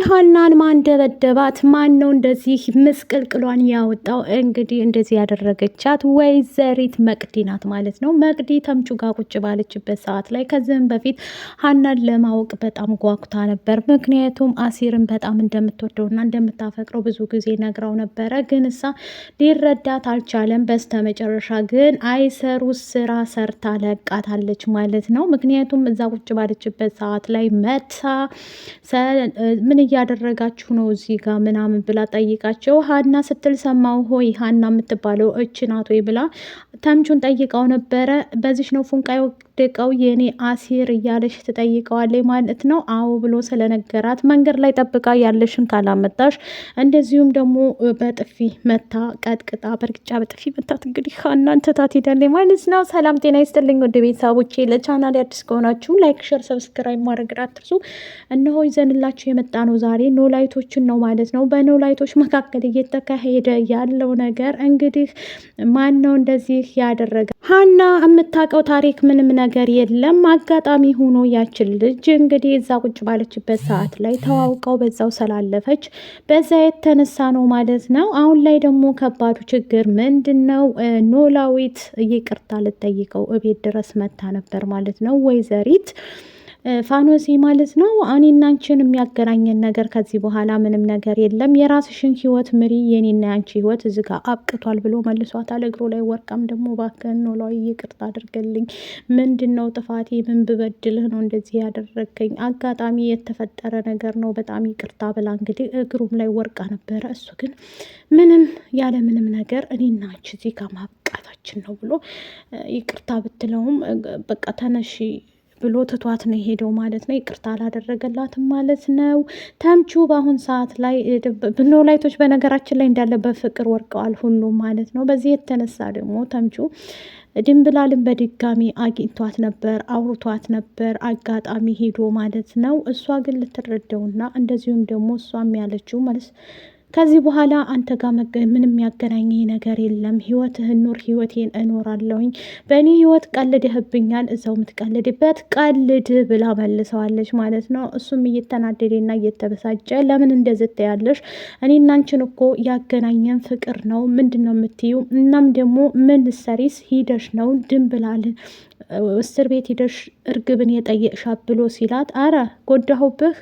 ሀናን ማን ደበደባት? ማን ነው እንደዚህ ምስቅልቅሏን ያወጣው? እንግዲህ እንደዚህ ያደረገቻት ወይዘሪት መቅዲ ናት ማለት ነው። መቅዲ ተምቹ ጋር ቁጭ ባለችበት ሰዓት ላይ ከዚህም በፊት ሀናን ለማወቅ በጣም ጓጉታ ነበር። ምክንያቱም አሲርን በጣም እንደምትወደውና እንደምታፈቅረው ብዙ ጊዜ ነግራው ነበረ። ግን እሳ ሊረዳት አልቻለም። በስተመጨረሻ ግን አይሰሩ ስራ ሰርታ ለቃታለች ማለት ነው። ምክንያቱም እዛ ቁጭ ባለችበት ሰዓት ላይ መታ ምን እያደረጋችሁ ነው እዚህ ጋር ምናምን ብላ ጠይቃቸው። ሀና ስትል ሰማው። ሆይ ሀና የምትባለው እች ናት ወይ ብላ ተምቹን ጠይቀው ነበረ። በዚች ነው ፉንቃ የወደቀው የኔ አሲር እያለች ትጠይቀዋለች ማለት ነው። አዎ ብሎ ስለነገራት መንገድ ላይ ጠብቃ ያለሽን ካላመጣሽ እንደዚሁም ደግሞ በጥፊ መታ ቀጥቅጣ በርግጫ በጥፊ መታት። እንግዲህ ሀናን ትታት ሄዳለች ማለት ነው። ሰላም ጤና ይስጥልኝ ወደ ቤተሰቦቼ። ለቻናል አዲስ ከሆናችሁ ላይክ፣ ሸር፣ ሰብስክራይብ ማድረግ አትርሱ። እነሆ ይዘንላችሁ የመጣ ነው ዛሬ ኖላይቶችን ነው ማለት ነው። በኖላይቶች መካከል እየተካሄደ ያለው ነገር እንግዲህ ማን ነው እንደዚህ ያደረገ? ሀና የምታውቀው ታሪክ ምንም ነገር የለም። አጋጣሚ ሆኖ ያችን ልጅ እንግዲህ እዛ ቁጭ ባለችበት ሰዓት ላይ ተዋውቀው በዛው ስላለፈች በዛ የተነሳ ነው ማለት ነው። አሁን ላይ ደግሞ ከባዱ ችግር ምንድን ነው? ኖላዊት ይቅርታ ልጠይቀው እቤት ድረስ መታ ነበር ማለት ነው። ወይዘሪት ፋኖሴ ማለት ነው። እኔና አንቺን የሚያገናኘን ነገር ከዚህ በኋላ ምንም ነገር የለም። የራስሽን ህይወት ምሪ፣ የኔና ያንቺ ህይወት እዚህ ጋር አብቅቷል ብሎ መልሷታል። እግሩ ላይ ወርቃም ደግሞ እባክህን ኖላዊ ይቅርታ አድርገልኝ፣ ምንድን ነው ጥፋቴ? ምን ብበድልህ ነው እንደዚህ ያደረገኝ? አጋጣሚ የተፈጠረ ነገር ነው፣ በጣም ይቅርታ ብላ እንግዲህ እግሩም ላይ ወርቃ ነበረ። እሱ ግን ምንም ያለ ምንም ነገር እኔና አንቺ እዚህ ጋር ማብቃታችን ነው ብሎ ይቅርታ ብትለውም በቃ ተነሺ ብሎ ትቷት ነው የሄደው ማለት ነው። ይቅርታ አላደረገላትም ማለት ነው። ተምቹ በአሁን ሰዓት ላይ ኖላይቶች በነገራችን ላይ እንዳለ በፍቅር ወርቀዋል ሁሉም ማለት ነው። በዚህ የተነሳ ደግሞ ተምቹ ድንብላልን በድጋሚ አግኝቷት ነበር፣ አውርቷት ነበር አጋጣሚ ሄዶ ማለት ነው። እሷ ግን ልትረዳውና እንደዚሁም ደግሞ እሷም ያለችው ማለት ከዚህ በኋላ አንተ ጋር ምንም ያገናኝ ነገር የለም። ህይወትህን ኑር፣ ህይወቴን እኖራለሁኝ። በእኔ ህይወት ቀልድህብኛል፣ እዛው የምትቀልድበት ቀልድ ብላ መልሰዋለች ማለት ነው። እሱም እየተናደደና እየተበሳጨ ለምን እንደዚህ ትያለሽ? እኔና አንቺን እኮ ያገናኘን ፍቅር ነው። ምንድን ነው የምትዩ? እናም ደግሞ ምን ሰሪስ ሂደሽ ነው ድንብላልን እስር ቤት ሂደሽ እርግብን የጠየቅሻት ብሎ ሲላት፣ አረ ጎዳሁብህ፣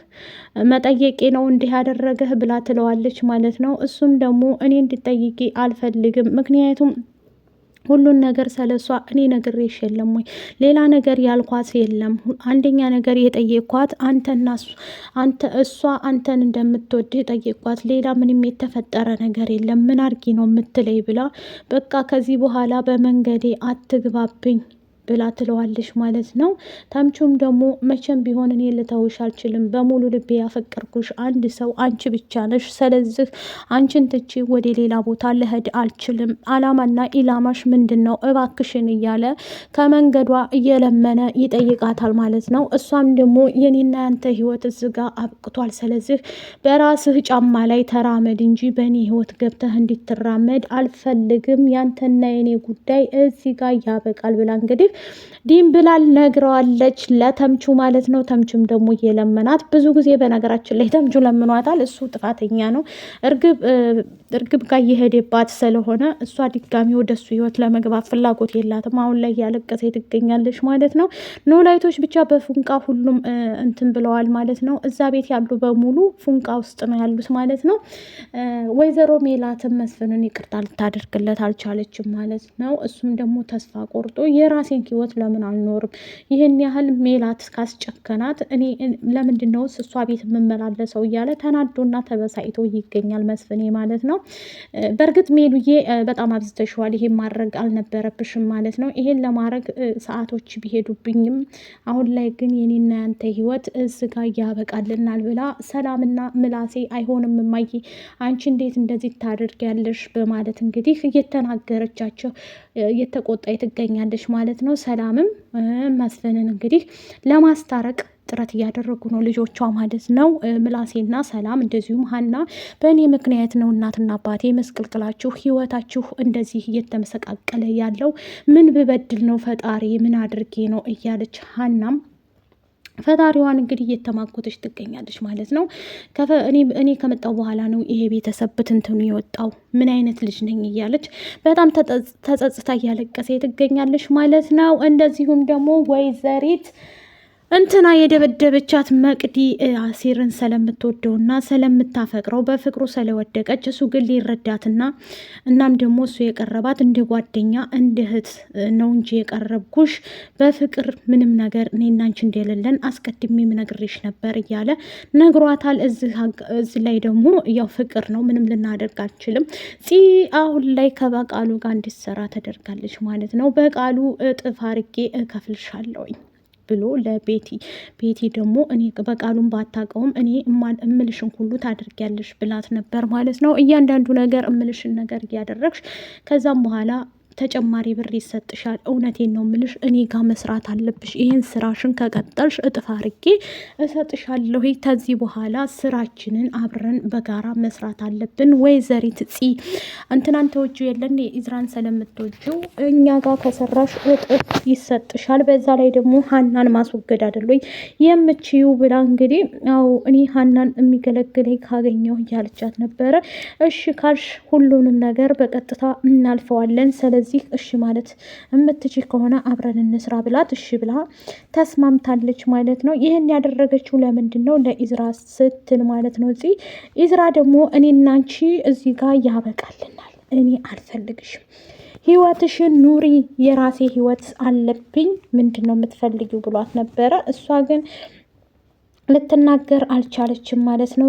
መጠየቄ ነው እንዲህ ያደረገህ ብላ ትለዋለች ማለት ነው። እሱም ደግሞ እኔ እንድጠይቂ አልፈልግም፣ ምክንያቱም ሁሉን ነገር ስለሷ እኔ ነግሬሽ የለም ወይ? ሌላ ነገር ያልኳት የለም። አንደኛ ነገር የጠየኳት እሷ አንተን እንደምትወድ ጠየኳት። ሌላ ምንም የተፈጠረ ነገር የለም። ምን አርጊ ነው የምትለይ ብላ በቃ ከዚህ በኋላ በመንገዴ አትግባብኝ ብላ ትለዋለች ማለት ነው። ተምቹም ደግሞ መቼም ቢሆን እኔ ልተውሽ አልችልም፣ በሙሉ ልቤ ያፈቀርኩሽ አንድ ሰው አንቺ ብቻ ነሽ። ስለዚህ አንቺን ትቼ ወደ ሌላ ቦታ ልሄድ አልችልም። አላማና ኢላማሽ ምንድን ነው? እባክሽን እያለ ከመንገዷ እየለመነ ይጠይቃታል ማለት ነው። እሷም ደግሞ የኔና ያንተ ህይወት እዚህ ጋር አብቅቷል። ስለዚህ በራስህ ጫማ ላይ ተራመድ እንጂ በእኔ ህይወት ገብተህ እንዲትራመድ አልፈልግም። ያንተና የኔ ጉዳይ እዚህ ጋር ያበቃል ብላ እንግዲህ ድንብላል ነግረዋለች ለተምቹ ማለት ነው። ተምቹም ደግሞ እየለመናት ብዙ ጊዜ በነገራችን ላይ ተምቹ ለምኗታል። እሱ ጥፋተኛ ነው። እርግብ ጋር እየሄደባት ስለሆነ እሷ ድጋሚ ወደ እሱ ህይወት ለመግባት ፍላጎት የላትም። አሁን ላይ ያለቀሰ ትገኛለች ማለት ነው። ኖላይቶች ብቻ በፉንቃ ሁሉም እንትን ብለዋል ማለት ነው። እዛ ቤት ያሉ በሙሉ ፉንቃ ውስጥ ነው ያሉት ማለት ነው። ወይዘሮ ሜላትም መስፍንን ይቅርታ ልታደርግለት አልቻለችም ማለት ነው። እሱም ደግሞ ተስፋ ቆርጦ የራሴን ህይወት ለምን አልኖርም? ይህን ያህል ሜላት ካስጨከናት እኔ ለምንድን ነው እሷ ቤት የምመላለሰው? እያለ ተናዶና ተበሳይቶ ይገኛል መስፍኔ ማለት ነው። በእርግጥ ሜሉዬ በጣም አብዝተሽዋል፣ ይሄን ማድረግ አልነበረብሽም ማለት ነው። ይሄን ለማድረግ ሰዓቶች ቢሄዱብኝም አሁን ላይ ግን የኔና ያንተ ህይወት እዚህ ጋር ያበቃልናል ብላ ሰላምና ምላሴ አይሆንም እማዬ፣ አንቺ እንዴት እንደዚህ ታደርጊያለሽ? በማለት እንግዲህ እየተናገረቻቸው እየተቆጣ ትገኛለች ማለት ነው። ሰላምም መስፍንን እንግዲህ ለማስታረቅ ጥረት እያደረጉ ነው ልጆቿ ማለት ነው። ምላሴና ሰላም እንደዚሁም ሀና በእኔ ምክንያት ነው እናትና አባቴ መስቀልቅላችሁ ህይወታችሁ እንደዚህ እየተመሰቃቀለ ያለው ምን ብበድል ነው? ፈጣሪ ምን አድርጌ ነው? እያለች ሀናም ፈጣሪዋን እንግዲህ እየተማጎተች ትገኛለች ማለት ነው። እኔ ከመጣው በኋላ ነው ይሄ ቤተሰብ ብትንትኑ የወጣው ምን አይነት ልጅ ነኝ እያለች በጣም ተጸጽታ እያለቀሰ ትገኛለች ማለት ነው። እንደዚሁም ደግሞ ወይዘሪት እንትና የደበደበቻት መቅዲ አሲርን ስለምትወደውና ስለምታፈቅረው በፍቅሩ ስለወደቀች እሱ ግን ሊረዳትና እናም ደግሞ እሱ የቀረባት እንደ ጓደኛ እንደ እህት ነው እንጂ የቀረብኩሽ በፍቅር ምንም ነገር እኔና አንቺ እንደሌለን አስቀድሜ ነግሬሽ ነበር እያለ ነግሯታል። እዚህ ላይ ደግሞ ያው ፍቅር ነው፣ ምንም ልናደርግ አልችልም። አሁን ላይ ከበቃሉ ጋር እንዲሰራ ተደርጋለች ማለት ነው። በቃሉ እጥፍ አርጌ እከፍልሻለሁኝ ብሎ ቤቲ ደግሞ እኔ በቃሉን ባታውቀውም እኔ እምልሽን ሁሉ ታደርጊያለሽ ብላት ነበር ማለት ነው። እያንዳንዱ ነገር እምልሽን ነገር እያደረግሽ ከዛም በኋላ ተጨማሪ ብር ይሰጥሻል። እውነቴን ነው ምልሽ፣ እኔ ጋር መስራት አለብሽ። ይህን ስራሽን ከቀጠልሽ እጥፍ አርጌ እሰጥሻለሁ። ከዚህ በኋላ ስራችንን አብረን በጋራ መስራት አለብን። ወይዘሪት እንትናን ተወጁ የለን ኢዝራን ስለምትወጂው እኛ ጋር ከሰራሽ እጥፍ ይሰጥሻል። በዛ ላይ ደግሞ ሀናን ማስወገድ አይደለኝ የምችዩ ብላ እንግዲህ ያው እኔ ሀናን የሚገለግለኝ ካገኘው እያለቻት ነበረ። እሺ ካልሽ ሁሉንም ነገር በቀጥታ እናልፈዋለን። ስለዚህ እሺ ማለት የምትችል ከሆነ አብረን እንስራ ብላት እሺ ብላ ተስማምታለች ማለት ነው። ይህን ያደረገችው ለምንድን ነው? ለኢዝራ ስትል ማለት ነው። ኢዝራ ደግሞ እኔና አንቺ እዚህ ጋር ያበቃልናል፣ እኔ አልፈልግሽም፣ ህይወትሽን ኑሪ፣ የራሴ ህይወት አለብኝ፣ ምንድን ነው የምትፈልጊው ብሏት ነበረ። እሷ ግን ልትናገር አልቻለችም ማለት ነው።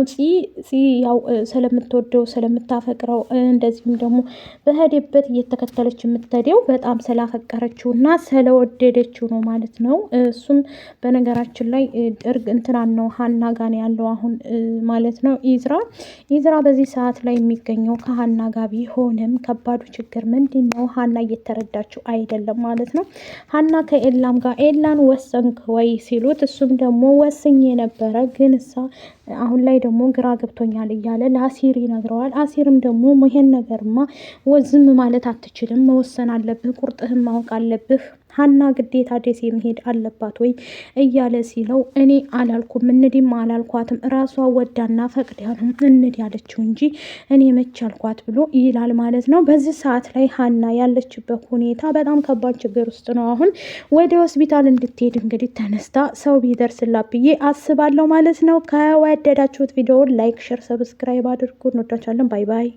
ያው ስለምትወደው ስለምታፈቅረው እንደዚሁም ደግሞ በሄደበት እየተከተለች የምትሄደው በጣም ስላፈቀረችው እና ስለወደደችው ነው ማለት ነው። እሱም በነገራችን ላይ እንትናን ነው ሀና ጋር ያለው አሁን ማለት ነው። ኢዝራ በዚህ ሰዓት ላይ የሚገኘው ከሀና ጋር ቢሆንም ከባዱ ችግር ምንድን ነው? ሀና እየተረዳችው አይደለም ማለት ነው። ሀና ከኤላም ጋር ኤላን ወሰንክ ወይ ሲሉት እሱም ደግሞ ወስኜ ነበረ ግን እሳ አሁን ላይ ደግሞ ግራ ገብቶኛል እያለ ለአሲር ይነግረዋል። አሲርም ደግሞ ይሄን ነገርማ ዝም ማለት አትችልም፣ መወሰን አለብህ፣ ቁርጥህን ማወቅ አለብህ፣ ሀና ግዴታ ደሴ መሄድ አለባት ወይ እያለ ሲለው እኔ አላልኩም፣ እንዲም አላልኳትም፣ ራሷ ወዳና ፈቅዳ ነው እንድ ያለችው እንጂ እኔ መች አልኳት ብሎ ይላል ማለት ነው። በዚህ ሰዓት ላይ ሀና ያለችበት ሁኔታ በጣም ከባድ ችግር ውስጥ ነው። አሁን ወደ ሆስፒታል እንድትሄድ እንግዲህ ተነስታ ሰው ቢደርስላት ብዬ አስባለሁ ማለት ነው። ከወደዳችሁት ቪዲዮውን ላይክ፣ ሼር፣ ሰብስክራይብ አድርጉ። እንወዳችኋለን። ባይ ባይ።